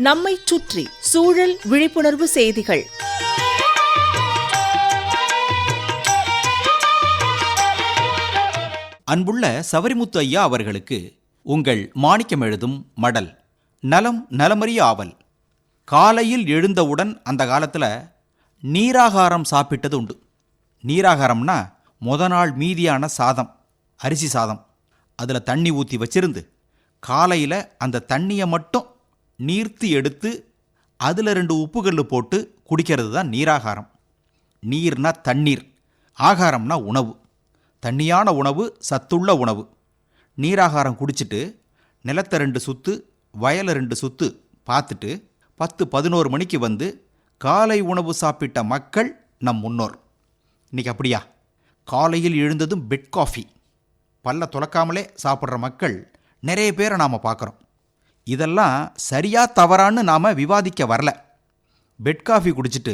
நம்மைச் சுற்றி சூழல் விழிப்புணர்வு செய்திகள். அன்புள்ள சவரிமுத்து ஐயா அவர்களுக்கு உங்கள் மாணிக்கம் எழுதும் மடல். நலம் நலமறிய ஆவல். காலையில் எழுந்தவுடன் அந்த காலத்தில் நீராகாரம் சாப்பிட்டது உண்டு. நீராகாரம்னா நாள் மீதியான சாதம், அரிசி சாதம், அதில் தண்ணி ஊற்றி வச்சிருந்து காலையில் அந்த தண்ணியை மட்டும் நீர்த்து எடுத்து அதில் 2 உப்புக்கல் போட்டு குடிக்கிறது தான் நீராகாரம். நீர்னா தண்ணீர், ஆகாரம்னா உணவு, தண்ணியான உணவு, சத்துள்ள உணவு. நீராகாரம் குடிச்சிட்டு நிலத்தை 2 சுற்று, வயலை 2 சுற்று பார்த்துட்டு 10-11 மணிக்கு வந்து காலை உணவு சாப்பிட்ட மக்கள் நம் முன்னோர். இன்றைக்கி அப்படியா? காலையில் எழுந்ததும் பெட் காஃபி, பல்ல துலக்காமலே சாப்பிட்ற மக்கள் நிறைய பேரை நாம் பார்க்குறோம். இதெல்லாம் சரியா தவறான்னு நாம் விவாதிக்க வரல. பெட் காஃபி குடிச்சிட்டு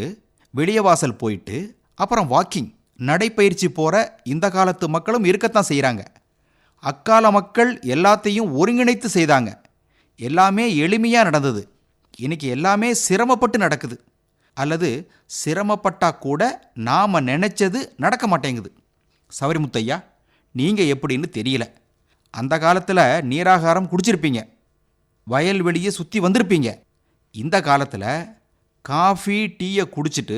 வெளியே வாசல் போயிட்டு அப்புறம் வாக்கிங், நடைப்பயிற்சி போகிற இந்த காலத்து மக்களும் இருக்கத்தான் செய்கிறாங்க. அக்கால மக்கள் எல்லாத்தையும் ஒருங்கிணைத்து செய்தாங்க. எல்லாமே எளிமையாக நடந்தது. இன்றைக்கி எல்லாமே சிரமப்பட்டு நடக்குது. அல்லது சிரமப்பட்டா கூட நாம் நினச்சது நடக்க மாட்டேங்குது. சவரிமுத்தையா, நீங்கள் எப்படின்னு தெரியல. அந்த காலத்தில் நீராகாரம் குடிச்சிருப்பீங்க, வயல்வெளியை சுற்றி வந்திருப்பீங்க. இந்த காலத்தில் காஃபி டீயை குடிச்சிட்டு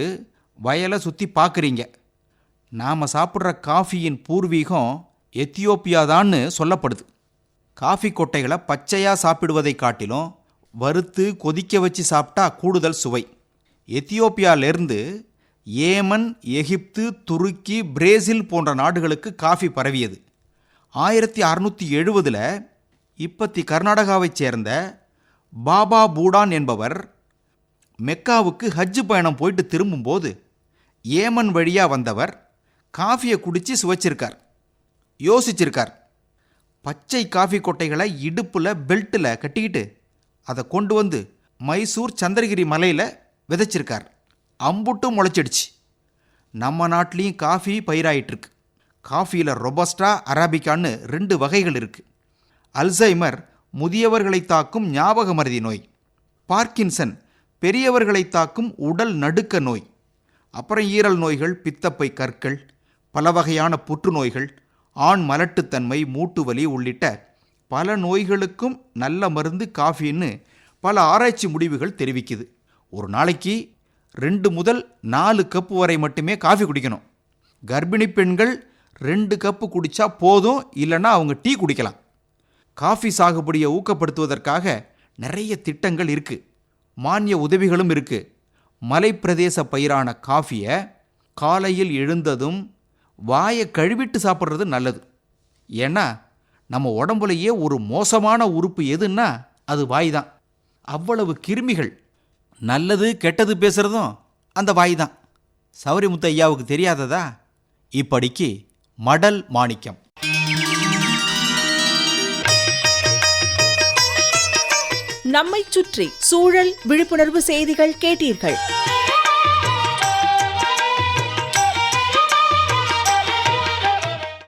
வயலை சுற்றி பார்க்குறீங்க. நாம் சாப்பிட்ற காஃபியின் பூர்வீகம் எத்தியோப்பியாதான்னு சொல்லப்படுது. காஃபி கொட்டைகளை பச்சையாக சாப்பிடுவதை காட்டிலும் வறுத்து கொதிக்க வச்சு சாப்பிட்டா கூடுதல் சுவை. எத்தியோப்பியாவிலேருந்து ஏமன், எகிப்து, துருக்கி, பிரேசில் போன்ற நாடுகளுக்கு காஃபி பரவியது. 1670 இப்பத்தி கர்நாடகாவைச் சேர்ந்த பாபா பூடான் என்பவர் மெக்காவுக்கு ஹஜ்ஜு பயணம் போயிட்டு திரும்பும்போது ஏமன் வழியாக வந்தவர் காஃபியை குடித்து சுவைச்சிருக்கார், யோசிச்சிருக்கார். பச்சை காஃபி கொட்டைகளை இடுப்பில் பெல்ட்டில் கட்டிக்கிட்டு அதை கொண்டு வந்து மைசூர் சந்திரகிரி மலையில் விதைச்சிருக்கார். அம்புட்டும் முளைச்சிடுச்சு. நம்ம நாட்டிலையும் காஃபி பயிராயிட்டிருக்கு. காஃபியில் ரொபஸ்டா, அரபிக்கான்னு 2 வகைகள் இருக்குது. அல்சைமர் முதியவர்களை தாக்கும் ஞாபக மறதி நோய், பார்க்கின்சன் பெரியவர்களை தாக்கும் உடல் நடுக்க நோய், அப்புறம் ஈரல் நோய்கள், பித்தப்பை கற்கள், பல வகையான புற்றுநோய்கள், ஆண் மலட்டுத்தன்மை, மூட்டுவலி உள்ளிட்ட பல நோய்களுக்கும் நல்ல மருந்து காஃபின்னு பல ஆராய்ச்சி முடிவுகள் தெரிவிக்குது. ஒரு நாளைக்கு 2 முதல் 4 கப்பு வரை மட்டுமே காஃபி குடிக்கணும். கர்ப்பிணி பெண்கள் 2 கப்பு குடித்தா போதும், இல்லைன்னா அவங்க டீ குடிக்கலாம். காஃபி சாகுபடியை ஊக்கப்படுத்துவதற்காக நிறைய திட்டங்கள் இருக்குது, மானிய உதவிகளும் இருக்குது. மலைப்பிரதேச பயிரான காஃபியை காலையில் எழுந்ததும் வாயை கழுவிட்டு சாப்பிட்றது நல்லது. ஏன்னா நம்ம உடம்புலையே ஒரு மோசமான உறுப்பு எதுன்னா அது வாய் தான். அவ்வளவு கிருமிகள். நல்லது கெட்டது பேசுகிறதும் அந்த வாய் தான். சவரிமுத்து ஐயாவுக்கு தெரியாததா? இப்படிக்கு மடல் மாணிக்கம். நம்மைச் சுற்றி சூழல் விழிப்புணர்வு செய்திகள் கேட்டீர்கள்.